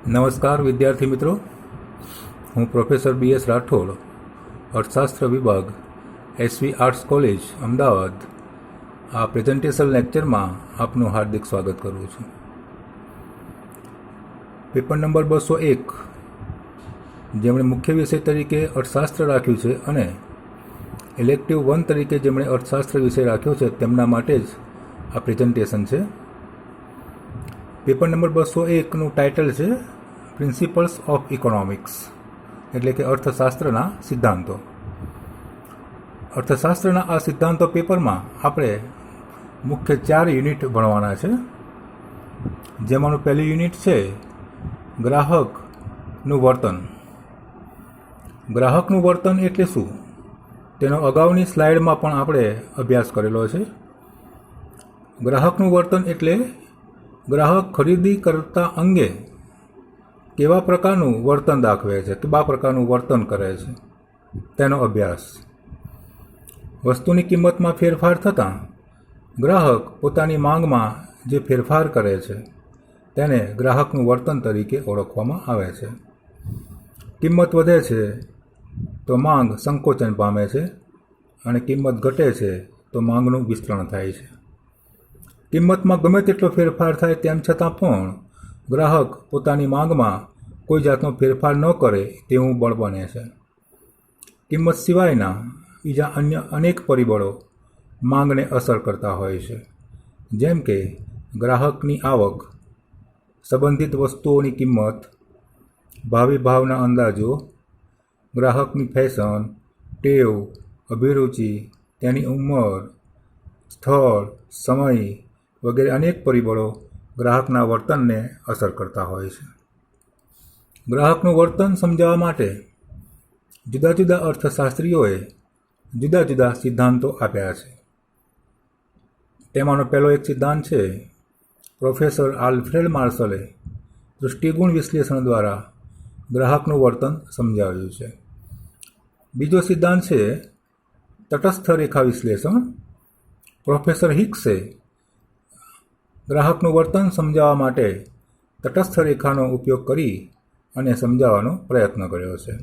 નમસ્કાર વિદ્યાર્થી મિત્રો, હું પ્રોફેસર BS રાઠોડ, અર્થશાસ્ત્ર વિભાગ, SV આર્ટ્સ કોલેજ, અમદાવાદ. આ પ્રેઝન્ટેશન લેક્ચરમાં આપનું હાર્દિક સ્વાગત કરું છું. પેપર નંબર 201, જેમણે મુખ્ય વિષય તરીકે અર્થશાસ્ત્ર રાખ્યું છે અને ઇલેક્ટિવ 1 તરીકે જેમણે અર્થશાસ્ત્ર વિષય રાખ્યો છે તેમના માટે જ આ પ્રેઝન્ટેશન છે. પેપર નંબર 201નું ટાઇટલ છે પ્રિન્સિપલ્સ ઓફ ઇકોનોમિક્સ, એટલે કે અર્થશાસ્ત્રના સિદ્ધાંતો. અર્થશાસ્ત્રના આ સિદ્ધાંતો પેપરમાં આપણે મુખ્ય 4 યુનિટ ભણવાના છે, જેમાંનું પહેલું યુનિટ છે ગ્રાહકનું વર્તન. ગ્રાહકનું વર્તન એટલે શું, તેનો અગાઉની સ્લાઇડમાં પણ આપણે અભ્યાસ કરેલો છે. ગ્રાહકનું વર્તન એટલે ગ્રાહક ખરીદી કરતા અંગે કેવા પ્રકારનું વર્તન દાખવે છે, કેવા પ્રકારનું વર્તન કરે છે, તેનો અભ્યાસ. વસ્તુની કિંમતમાં ફેરફાર થતાં ગ્રાહક પોતાની માંગમાં જે ફેરફાર કરે છે તેને ગ્રાહકનું વર્તન તરીકે ઓળખવામાં આવે છે. કિંમત વધે છે તો માંગ સંકોચન પામે છે અને કિંમત ઘટે છે તો માંગનું વિસ્તરણ થાય છે. કિંમતમાં ગમે તેટલો ફેરફાર થાય તેમ છતાં પણ ગ્રાહક પોતાની માંગમાં કોઈ જાતનો ફેરફાર ન કરે તેવું બળ બને છે. કિંમત સિવાયના બીજા અન્ય અનેક પરિબળો માંગને અસર કરતા હોય છે, જેમ કે ગ્રાહકની આવક, સંબંધિત વસ્તુઓની કિંમત, ભાવિ ભાવના અંદાજો, ગ્રાહકની ફેશન, ટેવ, અભિરુચિ, તેની ઉંમર, સ્થળ, સમય વગેરે અનેક પરિબળો ગ્રાહકના વર્તનને અસર કરતા હોય છે. ગ્રાહકનું વર્તન સમજાવવા માટે જુદા જુદા અર્થશાસ્ત્રીઓએ જુદા જુદા સિદ્ધાંતો આપ્યા છે. તેમાંનો પહેલો એક સિદ્ધાંત છે પ્રોફેસર આલ્ફ્રેડ માર્શલે દૃષ્ટિગુણ વિશ્લેષણ દ્વારા ગ્રાહકનું વર્તન સમજાવ્યું છે. બીજો સિદ્ધાંત છે તટસ્થ રેખા વિશ્લેષણ. પ્રોફેસર હિક્સે ગ્રાહકનું વર્તન સમજાવવા માટે તટસ્થ રેખાનો ઉપયોગ કરી અને સમજાવવાનો પ્રયત્ન કર્યો છે.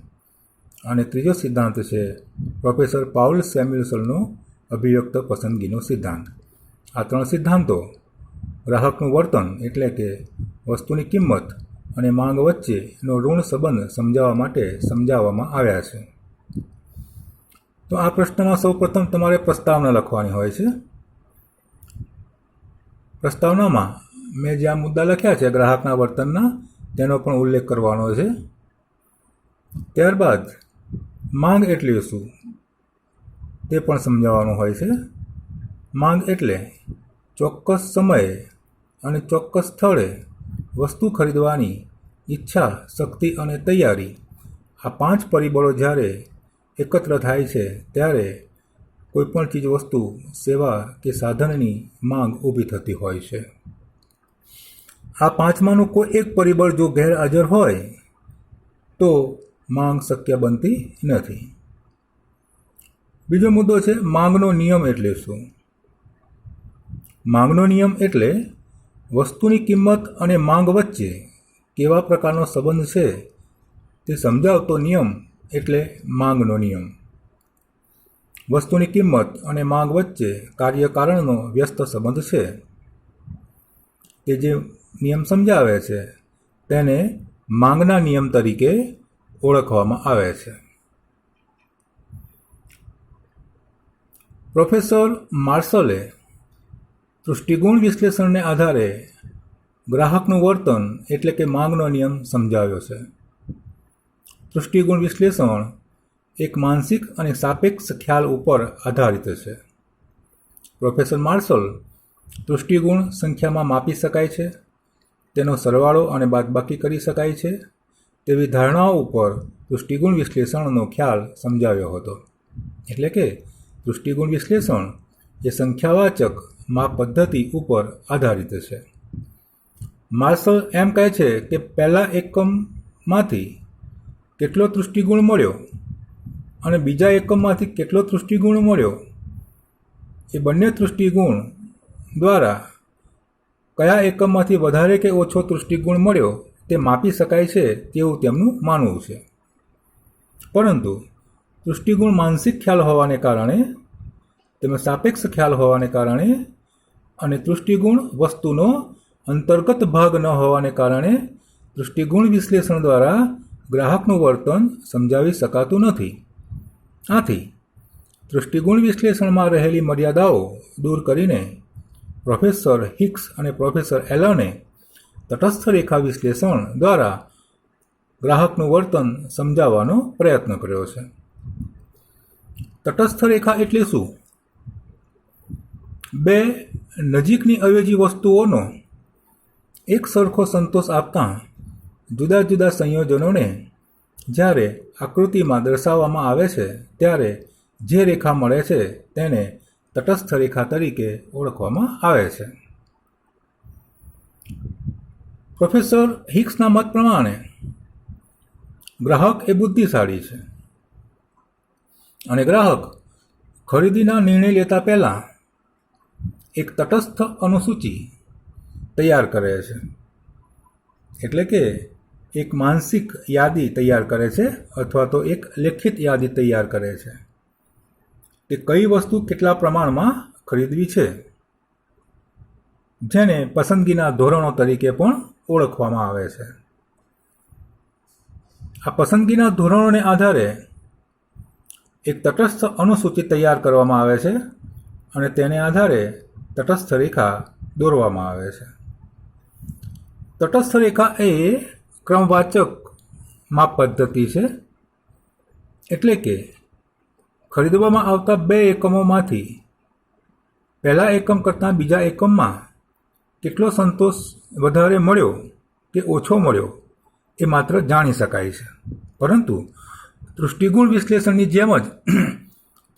અને ત્રીજો સિદ્ધાંત છે પ્રોફેસર પાઉલ સેમ્યુએલ્સનનો અભિવ્યક્ત પસંદગીનો સિદ્ધાંત. આ 3 સિદ્ધાંતો ગ્રાહકનું વર્તન એટલે કે વસ્તુની કિંમત અને માંગ વચ્ચેનો ઋણ સંબંધ સમજાવવા માટે સમજાવવામાં આવ્યા છે. તો આ પ્રશ્નમાં સૌપ્રથમ તમારે પ્રસ્તાવના લખવાની હોય છે. પ્રસ્તાવનામાં મેં જે આ મુદ્દા લખ્યા છે ગ્રાહકના વર્તનના, તેનો પણ ઉલ્લેખ કરવાનો છે. ત્યારબાદ માંગ એટલે શું તે પણ સમજાવવાનું હોય છે. માંગ એટલે ચોક્કસ સમયે અને ચોક્કસ સ્થળે વસ્તુ ખરીદવાની ઈચ્છા, શક્તિ અને તૈયારી. આ 5 પરિબળો જ્યારે એકત્ર થાય છે ત્યારે કોઈપણ ચીજ, વસ્તુ, સેવા કે સાધનની માંગ ઊભી થતી હોય છે. આ 5માનું કોઈ એક પરિબળ જો ગેરહાજર હોય તો માંગ શક્ય બનતી નથી. બીજો મુદ્દો છે માંગનો નિયમ એટલે શું. માંગનો નિયમ એટલે વસ્તુની કિંમત અને માંગ વચ્ચે કેવા પ્રકારનો સંબંધ છે તે સમજાવતો નિયમ એટલે માંગનો નિયમ. વસ્તુની કિંમત અને માંગ વચ્ચે કાર્યકારણનો વ્યસ્ત સંબંધ છે. તે જે નિયમ સમજાવે છે તેને માંગના નિયમ તરીકે ઓળખવામાં આવે છે. પ્રોફેસર માર્શલે દૃષ્ટિગુણ વિશ્લેષણને આધારે ગ્રાહકનું વર્તન એટલે કે માંગનો નિયમ સમજાવ્યો છે. દૃષ્ટિગુણ વિશ્લેષણ એક માનસિક અને સાપેક્ષ ખ્યાલ ઉપર આધારિત છે. પ્રોફેસર માર્શલ દૃષ્ટિગુણ સંખ્યામાં માપી શકાય છે, તેનો સરવાળો અને બાદબાકી કરી શકાય છે તેવી ધારણાઓ ઉપર દૃષ્ટિગુણ વિશ્લેષણનો ખ્યાલ સમજાવ્યો હતો. એટલે કે દૃષ્ટિગુણ વિશ્લેષણ એ સંખ્યાવાચક માપ પદ્ધતિ ઉપર આધારિત છે. માર્શલ એમ કહે છે કે પહેલા એકમમાંથી કેટલો દૃષ્ટિગુણ મળ્યો અને બીજા એકમમાંથી કેટલો દૃષ્ટિગુણ મળ્યો એ બંને દૃષ્ટિગુણ દ્વારા કયા એકમમાંથી વધારે કે ઓછો દૃષ્ટિગુણ મળ્યો તે માપી શકાય છે તેવું તેમનું માનવું છે. પરંતુ તૃષ્ટિગુણ માનસિક ખ્યાલ હોવાને કારણે, તેમજ સાપેક્ષ ખ્યાલ હોવાને કારણે અને તૃષ્ટિગુણ વસ્તુનો અંતર્ગત ભાગ ન હોવાને કારણે તૃષ્ટિગુણ વિશ્લેષણ દ્વારા ગ્રાહકનું વર્તન સમજાવી શકાતું નથી. આથી તૃષ્ટિગુણ વિશ્લેષણમાં રહેલી મર્યાદાઓ દૂર કરીને પ્રોફેસર હિક્સ અને પ્રોફેસર એલને તટસ્થ રેખા વિશ્લેષણ દ્વારા ગ્રાહકનું વર્તન સમજાવવાનો પ્રયત્ન કર્યો છે. તટસ્થ રેખા એટલે શું? બે નજીકની અવેજી વસ્તુઓનો એક સરખો સંતોષ આપતા જુદા જુદા સંયોજનોને જ્યારે આકૃતિમાં દર્શાવવામાં આવે છે ત્યારે જે રેખા મળે છે તેને તટસ્થ રેખા તરીકે ઓળખવામાં આવે છે. પ્રોફેસર હિક્સના મત પ્રમાણે ગ્રાહક એ બુદ્ધિશાળી છે અને ગ્રાહક ખરીદીના નિર્ણય લેતા પહેલાં એક તટસ્થ અનુસૂચિ તૈયાર કરે છે. એટલે કે એક માનસિક યાદી તૈયાર કરે છે અથવા તો એક લેખિત યાદી તૈયાર કરે છે કે કઈ વસ્તુ કેટલા પ્રમાણમાં ખરીદવી છે, જેને પસંદગીના ધોરણો તરીકે પણ ઓળખવામાં આવે છે. આ પસંદગીના ધોરણોને આધારે એક તટસ્થ અનુસૂચિ તૈયાર કરવામાં આવે છે અને તેને આધારે તટસ્થ રેખા દોરવામાં આવે છે. તટસ્થ રેખા એ ક્રમવાચક માપ પદ્ધતિ છે. એટલે કે ખરીદવામાં આવતા બે એકમોમાંથી પહેલા એકમ કરતાં બીજા એકમમાં કેટલો સંતોષ વધારે મળ્યો કે ઓછો મળ્યો એ માત્ર જાણી શકાય છે. પરંતુ તૃષ્ટિગુણ વિશ્લેષણની જેમ જ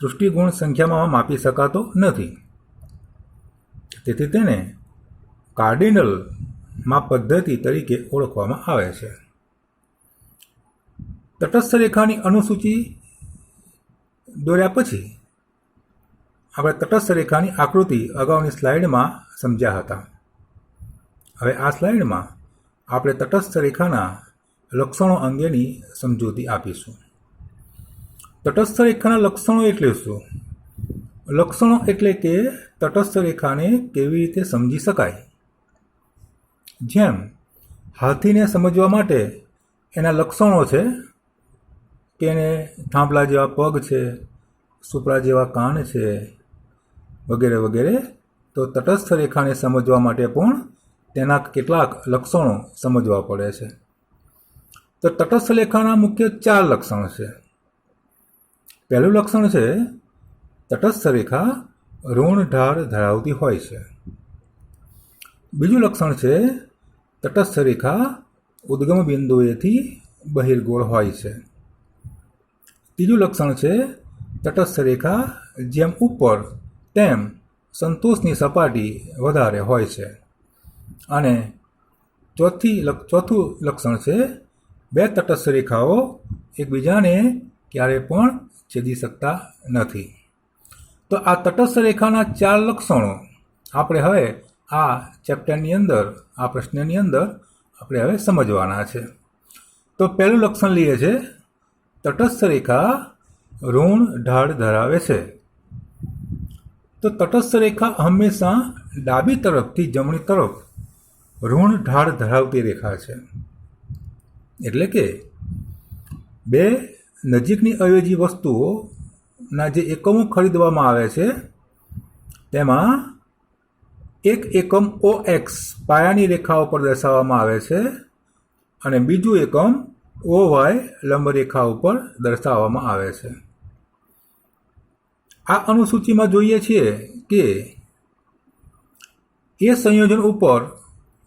તૃષ્ટિગુણ સંખ્યામાં માપી શકાતો નથી. તેથી તેને કાર્ડિનલ માપ પદ્ધતિ તરીકે ઓળખવામાં આવે છે. તટસ્થ રેખાની અનુસૂચિ દોર્યા પછી આપણે તટસ્થ રેખાની આકૃતિ અગાઉની સ્લાઇડમાં સમજ્યા હતા. હવે આ સ્લાઇડમાં આપણે તટસ્થ રેખાના લક્ષણો અંગેની સમજૂતી આપીશું. તટસ્થ રેખાના લક્ષણો એટલે શું? લક્ષણો એટલે કે તટસ્થ રેખાને કેવી રીતે સમજી શકાય. જેમ હાથીને સમજવા માટે એના લક્ષણો છે કે એને થાંભલા જેવા પગ છે, સુપડા જેવા કાન છે, વગેરે વગેરે. તો તટસ્થ રેખાને સમજવા માટે પણ તેના કેટલાક લક્ષણો સમજવા પડે છે. તો તટસ્થ રેખાના મુખ્ય 4 લક્ષણ છે. પહેલું લક્ષણ છે તટસ્થ રેખા ઋણ ઢાળ ધરાવતી હોય છે. બીજું લક્ષણ છે તટસ્થ રેખા ઉદ્ગમ બિંદુએથી બહિર્ગોળ હોય છે. ત્રીજું લક્ષણ છે તટસ્થ રેખા જેમ ઉપર તેમ સંતોષની સપાટી વધારે હોય છે. અને ચોથું લક્ષણ છે બે તટસ્થ રેખાઓ એકબીજાને ક્યારેય પણ છેદી શકતા નથી. તો આ તટસ્થ રેખાના 4 લક્ષણો આપણે હવે આ ચેપ્ટરની અંદર, આ પ્રશ્નની અંદર આપણે હવે સમજવાના છે. તો પહેલું લક્ષણ લઈએ છે તટસ્થ રેખા ઋણ ઢાળ ધરાવે છે. તો તટસ્થ રેખા હંમેશા ડાબી તરફથી જમણી તરફ ઋણ ઢાળ ધરાવતી રેખા છે. એટલે કે બે નજીકની અવેજી વસ્તુઓના જે એકમો ખરીદવામાં આવે છે તેમાં એક એકમ OX પાયાની રેખાઓ પર દર્શાવવામાં આવે છે અને બીજું એકમ OY લંબરેખા ઉપર દર્શાવવામાં આવે છે. આ અનુસૂચિમાં જોઈએ છીએ કે એ સંયોજન ઉપર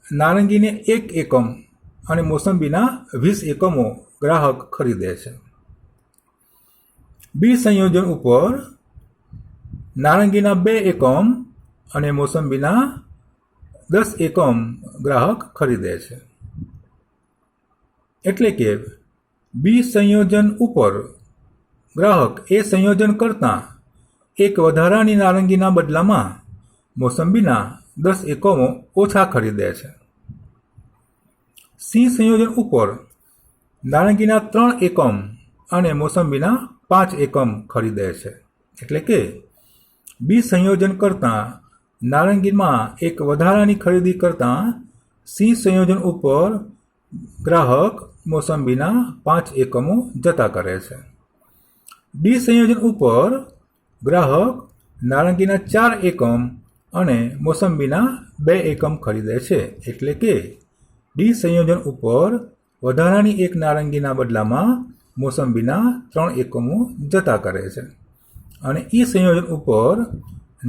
નારંગીને 1 એકમ અને મોસંબીના 20 એકમો ગ્રાહક ખરીદે છે. બી સંયોજન ઉપર નારંગીના 2 એકમ અને મોસંબીના 10 એકમ ગ્રાહક ખરીદે છે. એટલે કે બી સંયોજન ઉપર ગ્રાહક એ સંયોજન કરતાં એક વધારાની નારંગીના બદલામાં મોસંબીના 10 એકમો ઓછા ખરીદે છે. સી સંયોજન ઉપર નારંગીના 3 એકમ અને મોસંબીના 5 એકમ ખરીદે છે. એટલે કે બી સંયોજન કરતાં નારંગીમાં એક વધારાની ખરીદી કરતાં સી સંયોજન ઉપર ગ્રાહક મોસંબીના 5 એકમો જતા કરે છે. ડી સંયોજન ઉપર ગ્રાહક નારંગીના 4 એકમ અને મોસંબીના 2 એકમ ખરીદે છે. એટલે કે ડી સંયોજન ઉપર વધારાની એક નારંગીના બદલામાં મોસંબીના 3 એકમો જતા કરે છે. અને ઈ સંયોજન ઉપર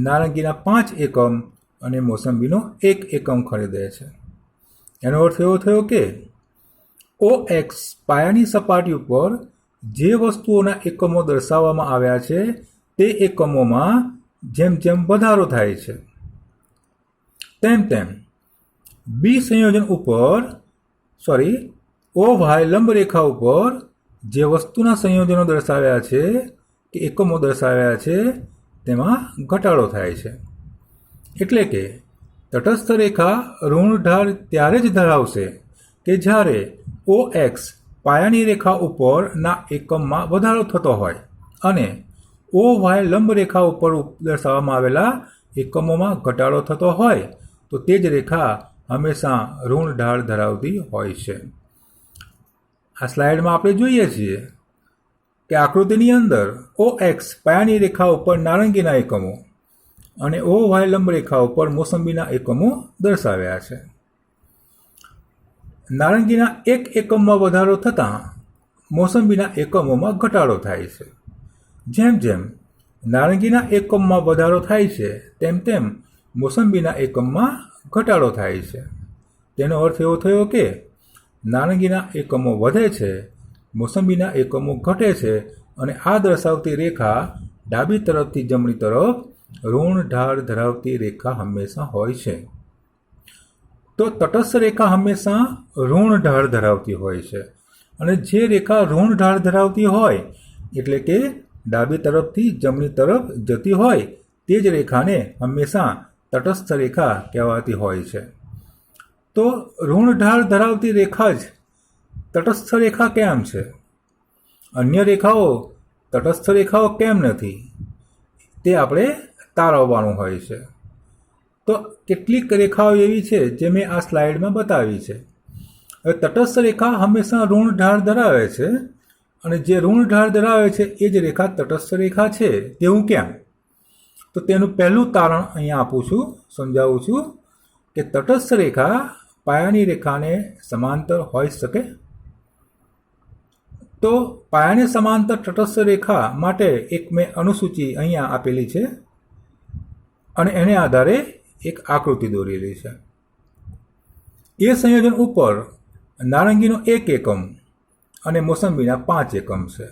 નારંગીના 5 એકમ અને મોસંબીનો 1 એકમ ખરીદે છે. એનો અર્થ એવો થયો કે OX પાયાની સપાટી ઉપર જે વસ્તુઓના એકમો દર્શાવવામાં આવ્યા છે તે એકમોમાં જેમ જેમ વધારો થાય છે તેમ તેમ બી સંયોજન ઉપર OY લંબરેખા ઉપર જે વસ્તુના સંયોજનો દર્શાવ્યા છે કે એકમો દર્શાવ્યા છે તેમાં ઘટાડો થાય છે. એટલે કે તટસ્થ રેખા ઋણ ઢાળ ત્યારે જ ધરાવશે કે જ્યારે OX પાયાની રેખા ઉપરના એકમમાં વધારો થતો હોય અને OY લંબરેખા ઉપર દર્શાવવામાં આવેલા એકમોમાં ઘટાડો થતો હોય તો તે જ રેખા હંમેશા ઋણ ઢાળ ધરાવતી હોય છે. આ સ્લાઇડમાં આપણે જોઈએ છીએ કે આકૃતિની અંદર OX પાયાની રેખા ઉપર નારંગીના એકમો અને OY લંબરેખા ઉપર મોસંબીના એકમો દર્શાવ્યા છે. નારંગીના 1 એકમમાં વધારો થતાં મોસંબીના એકમોમાં ઘટાડો થાય છે. જેમ જેમ નારંગીના એકમમાં વધારો થાય છે તેમ તેમ મોસંબીના એકમમાં ઘટાડો થાય છે. તેનો અર્થ એવો થયો કે નારંગીના એકમો વધે છે, મોસંબીના એકમો ઘટે છે અને આ દર્શાવતી રેખા ડાબી તરફથી જમણી તરફ ઋણ ઢાળ ધરાવતી રેખા હંમેશા હોય છે. તો તટસ્થ રેખા હંમેશા ઋણ ઢાળ ધરાવતી હોય છે અને જે રેખા ઋણ ઢાળ ધરાવતી હોય એટલે કે ડાબી તરફથી જમણી તરફ જતી હોય તે જ રેખાને હંમેશા તટસ્થ રેખા કહેવાતી હોય છે. તો ઋણ ઢાળ ધરાવતી રેખા જ તટસ્થ રેખા કેમ છે? અન્ય રેખાઓ તટસ્થ રેખાઓ કેમ નથી? તે આપણે તારવવાનું હોય છે. તો કેટલીક રેખાઓ એવી છે જે મેં આ સ્લાઇડમાં બતાવી છે. હવે તટસ્થ રેખા હંમેશા ઋણ ઢાળ ધરાવે છે અને જે ઋણ ઢાળ ધરાવે છે એ જ રેખા તટસ્થ રેખા છે તેવું કેમ? તો તેનું પહેલું તારણ અહીંયા આપું છું, સમજાવું છું કે તટસ્થ રેખા પાયાની રેખાને સમાંતર હોઈ શકે. તો પાયાને સમાંતર તટસ્થ રેખા માટે એક મેં અનુસૂચિ અહીંયા આપેલી છે અને એને આધારે એક આકૃતિ દોરેલી છે. એ સંયોજન ઉપર નારંગીનો 1 એકમ અને મોસંબીના 5 એકમ છે.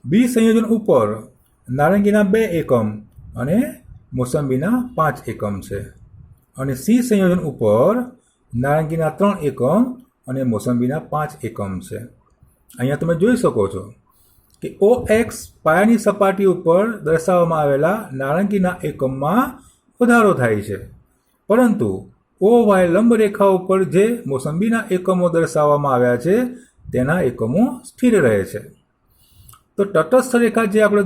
બી સંયોજન ઉપર નારંગીના 2 એકમ અને મોસંબીના 5 એકમ છે. અને સી સંયોજન ઉપર નારંગીના 3 એકમ અને મોસંબીના 5 એકમ છે. અહીંયા તમે જોઈ શકો છો કે OX પાયાની સપાટી ઉપર દર્શાવવામાં આવેલા નારંગીના એકમમાં વધારો થાય છે, પરંતુ OY લંબરેખા ઉપર જે મોસંબીના એકમો દર્શાવવામાં આવ્યા છે તેના એકમો સ્થિર રહે છે. તો તટસ્થ રેખા જે આપણે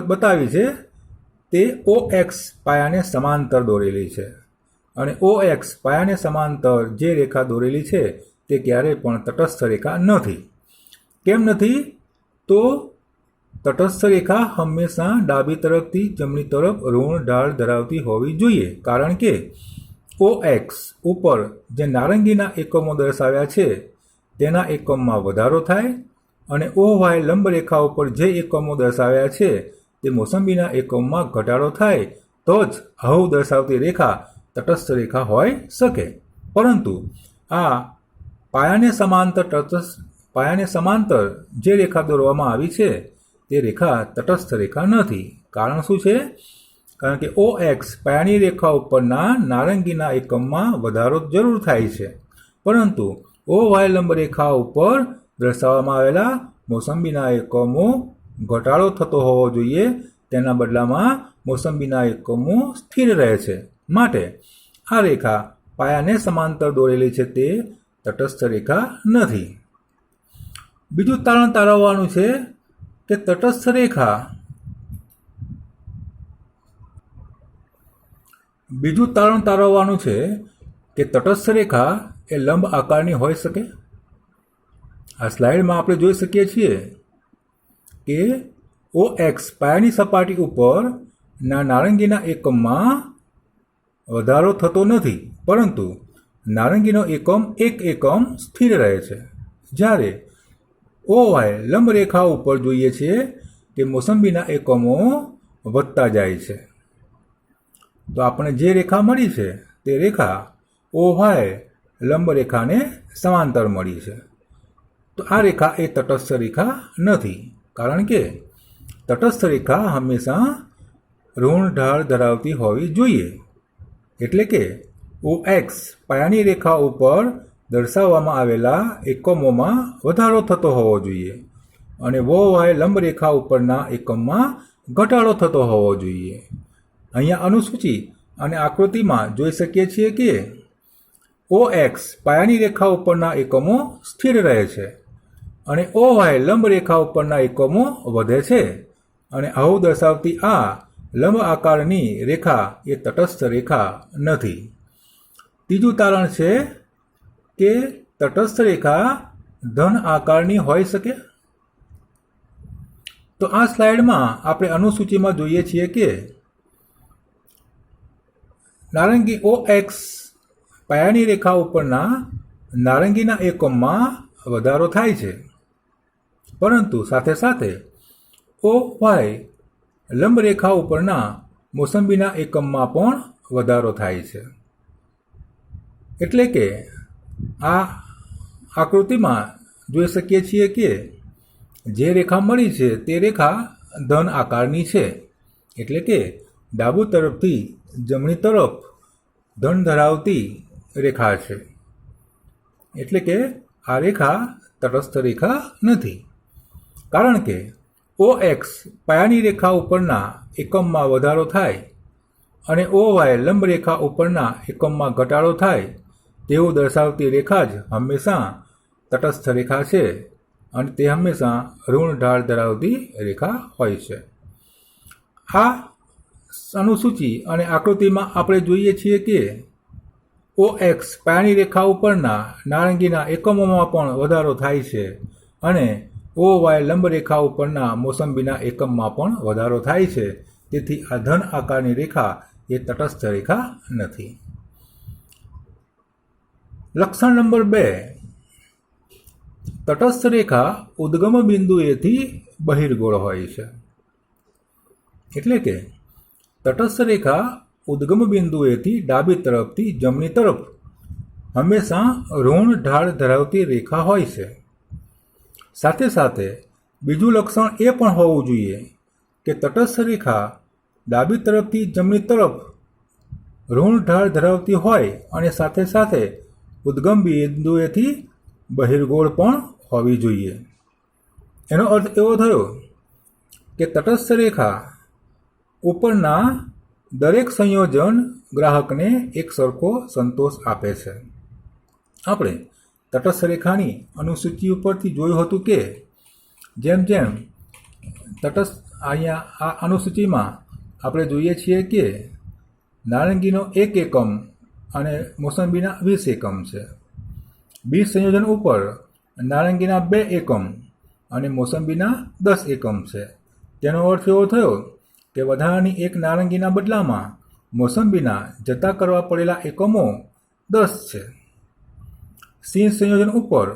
બતાવી છે તે OX પાયાને સમાંતર દોરેલી છે અને OX પાયાને સમાંતર જે રેખા દોરેલી છે તે ક્યારેય પણ તટસ્થ રેખા નથી. કેમ નથી? તો તટસ્થ રેખા હંમેશા ડાબી તરફથી જમણી તરફ ઋણ ઢાળ ધરાવતી હોવી જોઈએ, કારણ કે OX ઉપર જે નારંગીના એકમો દર્શાવ્યા છે તેના એકમમાં વધારો થાય અને OY લંબરેખા ઉપર જે એકમો દર્શાવ્યા છે તે મોસંબીના એકમમાં ઘટાડો થાય તો જ આવું દર્શાવતી રેખા તટસ્થ રેખા હોઈ શકે. પરંતુ આ પાયાને સમાંતર જે રેખા દોરવામાં આવી છે તે રેખા તટસ્થ રેખા નથી. કારણ શું છે? કારણ કે OX પાયાની રેખા ઉપરના નારંગીના એકમમાં વધારો જરૂર થાય છે, પરંતુ OY લંબરેખા ઉપર દર્શાવવામાં આવેલા મોસંબીના એકમો ઘટાડો થતો હોવો જોઈએ, તેના બદલામાં મોસંબીના એકમો સ્થિર રહે છે. માટે આ રેખા પાયાને સમાંતર દોરેલી છે તે તટસ્થ રેખા નથી. બીજું તારણ તારવવાનું છે કે તટસ્થ રેખા એ લંબ આકારની હોઈ શકે. આ સ્લાઇડમાં આપણે જોઈ શકીએ છીએ કે OX પાયાની સપાટી ઉપર નારંગીના એકમમાં વધારો થતો નથી, પરંતુ નારંગીનો એકમ એક એકમ સ્થિર રહે છે. જ્યારે OY લંબ રેખા ઉપર જોઈએ છીએ કે મોસંબીના એકમો વધતા જાય છે. તો આપણે જે રેખા મળી છે તે રેખા OY લંબ રેખાને સમાંતર મળી છે. તો આ રેખા એ તટસ્થ રેખા નથી, કારણ કે તટસ્થ રેખા હંમેશા ઋણ ઢાળ ધરાવતી હોવી જોઈએ. એટલે કે OX પાયાની રેખા ઉપર દર્શાવવામાં આવેલા એકમોમાં વધારો થતો હોવો જોઈએ અને OY લંબ રેખા ઉપરના એકમમાં ઘટાડો થતો હોવો જોઈએ. અહીંયા અનુસૂચિ અને આકૃતિમાં જોઈ શકીએ છીએ કે OX પાયાની રેખા ઉપરના એકમો સ્થિર રહે છે અને OY લંબ રેખા ઉપરના એકમો વધે છે, અને આવું દર્શાવતી આ લંબ આકારની રેખા એ તટસ્થ રેખા નથી. ત્રીજું તારણ છે કે તટસ્થ રેખા ધન આકારની હોઈ શકે. તો આ સ્લાઇડમાં આપણે અનુસૂચિમાં જોઈએ છીએ કે નારંગી OX પાયાની રેખા ઉપરના નારંગીના એકમમાં વધારો થાય છે, પરંતુ સાથે સાથે OY લંબ રેખા ઉપરના મોસંબીના એકમમાં પણ વધારો થાય છે. એટલે કે આ આકૃતિમાં જોઈ શકીએ છીએ કે જે રેખા મળી છે તે રેખા ધન આકારની છે. એટલે કે ડાબુ તરફથી જમણી તરફ ધન ધરાવતી રેખા છે. એટલે કે આ રેખા તટસ્થ રેખા નથી, કારણ કે OX પાયાની રેખા ઉપરના એકમમાં વધારો થાય અને OY લંબ રેખા ઉપરના એકમમાં ઘટાડો થાય તેવું દર્શાવતી રેખા જ હંમેશા તટસ્થ રેખા છે, અને તે હંમેશા ઋણ ઢાળ ધરાવતી રેખા હોય છે. આ અનુસૂચિ અને આકૃતિમાં આપણે જોઈએ છીએ કે OX પાયાની રેખા ઉપરના નારંગીના એકમોમાં પણ વધારો થાય છે અને OY લંબ રેખા ઉપરના મોસંબીના એકમમાં પણ વધારો થાય છે. તેથી આ ધન આકારની રેખા એ તટસ્થ રેખા નથી. લક્ષણ નંબર 2, તટસ્થ રેખા ઉદ્ગમ બિંદુએથી બહિર્ગોળ હોય છે. એટલે કે તટસ્થ રેખા ઉદ્ગમ બિંદુએથી ડાબી તરફથી જમણી તરફ હંમેશા ઋણ ઢાળ ધરાવતી રેખા હોય છે. સાથે સાથે બીજું લક્ષણ એ પણ હોવું જોઈએ કે તટસ્થ રેખા ડાબી તરફથી જમણી તરફ ઋણ ઢાળ ધરાવતી હોય અને સાથે સાથે ઉદ્ગમ બિંદુએથી બહિર્ગોળ પણ હોવી જોઈએ. એનો અર્થ એવો થયો કે તટસ્થ રેખા ઉપરના દરેક સંયોજન ગ્રાહકને એક સરખો સંતોષ આપે છે. આપણે તટસ્થ રેખાની અનુસૂચિ ઉપરથી જોયું હતું કે જેમ જેમ અહીંયા આ અનુસૂચિમાં આપણે જોઈએ છીએ કે નારંગીનો 1 એકમ અને મોસંબીના 20 એકમ છે. બીજ સંયોજન ઉપર નારંગીના 2 એકમ અને મોસંબીના 10 એકમ છે. તેનો અર્થ એવો થયો કે વધારાની 1 નારંગીના બદલામાં મોસંબીના જતા કરવા પડેલા એકમો 10 છે. સી સંયોજન ઉપર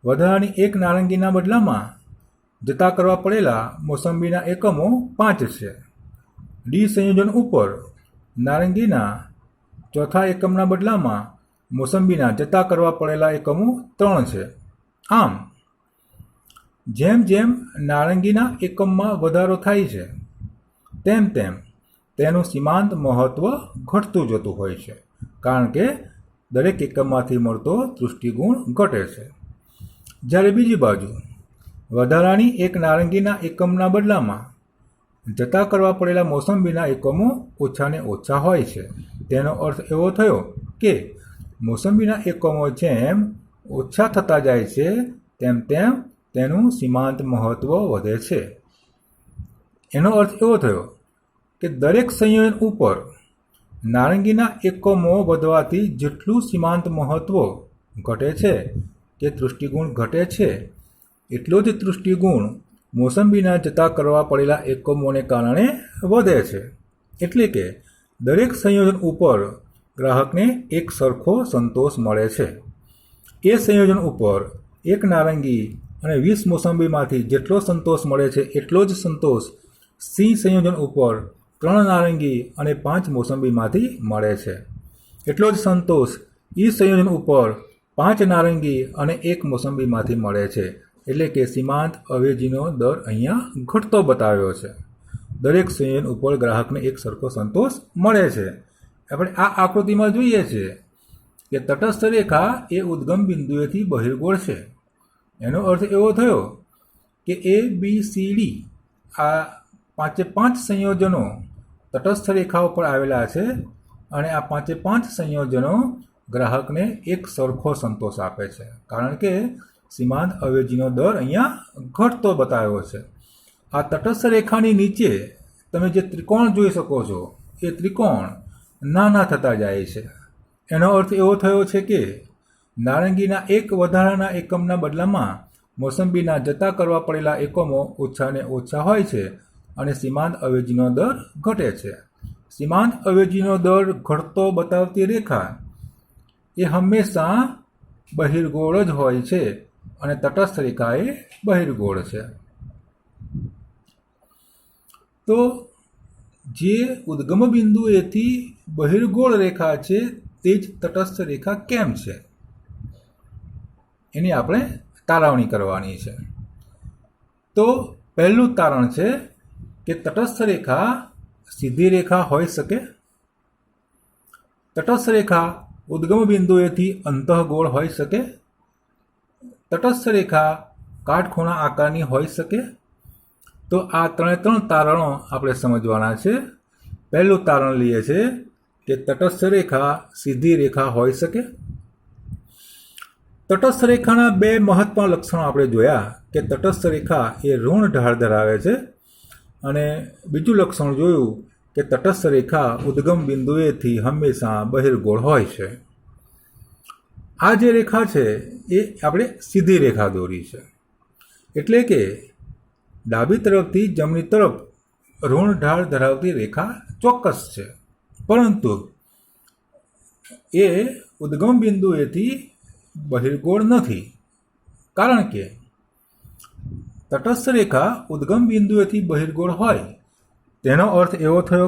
વધારાની 1 નારંગીના બદલામાં જતા કરવા પડેલા મોસંબીના એકમો 5 છે. ડી સંયોજન ઉપર નારંગીના ચોથા એકમના બદલામાં મોસંબીના જતા કરવા પડેલા એકમો 3 છે. આમ જેમ જેમ નારંગીના એકમમાં વધારો થાય છે તેમ તેમ તેનું સીમાંત મહત્વ ઘટતું જતું હોય છે, કારણ કે દરેક એકમમાંથી મળતો દૃષ્ટિગુણ ઘટે છે. જ્યારે બીજી બાજુ વધારાની 1 નારંગીના એકમના બદલામાં જતા કરવા પડેલા મોસંબીના એકમો ઓછાને ઓછા હોય છે. તેનો અર્થ એવો થયો કે મોસંબીના એકમો જેમ ઓછા થતા જાય છે તેમ તેમ તેનું સીમાંત મહત્વ વધે છે. એનો અર્થ એવો થયો કે દરેક સંયોજન ઉપર નારંગીના એકમો વધવાથી જેટલું સીમાંત મહત્વ ઘટે છે કે તૃષ્ટિગુણ ઘટે છે, એટલો જ તૃષ્ટિગુણ મોસંબીના જતા કરવા પડેલા એકમોને કારણે વધે છે. એટલે કે દરેક સંયોજન ઉપર ગ્રાહકને એક સરખો સંતોષ મળે છે. એ સંયોજન ઉપર એક નારંગી અને 20 મોસંબીમાંથી જેટલો સંતોષ મળે છે એટલો જ સંતોષ સી સંયોજન ઉપર 3 નારંગી અને 5 મોસંબીમાંથી મળે છે. એટલો જ સંતોષ ઈ સંયોજન ઉપર 5 નારંગી અને 1 મોસંબીમાંથી મળે છે. એટલે કે સીમાંત અવેજીનો દર અહીંયા ઘટતો બતાવ્યો છે. દરેક સંયોજન ઉપર ગ્રાહકને એક સરખો સંતોષ મળે છે. આપણે આ આકૃતિમાં જોઈએ છીએ કે તટસ્થ રેખા એ ઉદ્ગમ બિંદુએથી બહિર્ગોળ છે. એનો અર્થ એવો થયો કે એ બી સી ડી આ 5 સંયોજનો તટસ્થ રેખા ઉપર આવેલા છે અને આ 5 સંયોજનો ગ્રાહકને એક સરખો સંતોષ આપે છે, કારણ કે સીમાંત અવેજીનો દર અહીંયા ઘટતો બતાવ્યો છે. આ તટસ્થ રેખાની નીચે તમે જે ત્રિકોણ જોઈ શકો છો એ ત્રિકોણ નાના થતા જાય છે. એનો અર્થ એવો થયો છે કે નારંગીના એક વધારાના એકમના બદલામાં મોસંબીના જતા કરવા પડેલા એકમો ઓછાને ઓછા હોય છે અને સીમાંત અવેજીનો દર ઘટે છે. સીમાંત અવેજીનો દર ઘટતો બતાવતી રેખા એ હંમેશા બહિર્ગોળ જ હોય છે અને તટસ્થ રેખા એ બહિર્ગોળ છે. તો જે ઉદ્ગમ બિંદુએથી બહિર્ગોળ રેખા છે તે જ તટસ્થ રેખા કેમ છે એની આપણે તારવણી કરવાની છે. તો પહેલું તારણ છે કે તટસ્થ રેખા સીધી રેખા હોઈ શકે. તટસ્થ રેખા ઉદ્ગમ બિંદુએથી અંતઃગોળ હોઈ શકે. તટસ્થ રેખા કાટખૂણા આકારની હોઈ શકે. તો આ 3 તારણો આપણે સમજવાના છે. પહેલું તારણ લઈએ છે કે તટસ્થ રેખા સીધી રેખા હોઈ શકે. તટસ્થ રેખાના 2 મહત્વના લક્ષણો આપણે જોયા કે તટસ્થ રેખા એ ઋણ ઢાળ ધરાવે છે અને બીજું લક્ષણ જોયું કે તટસ્થ રેખા ઉદ્ગમ બિંદુએથી હંમેશા બહિર્ગોળ હોય છે. આ જે રેખા છે એ આપણે સીધી રેખા દોરી છે, એટલે કે ડાબી તરફથી જમણી તરફ ઋણ ઢાળ ધરાવતી રેખા ચોક્કસ છે, પરંતુ એ ઉદ્ગમ બિંદુએથી બહિર્ગોળ નથી. કારણ કે તટસ્થ રેખા ઉદ્ગમ બિંદુએથી બહિર્ગોળ હોય તેનો અર્થ એવો થયો કે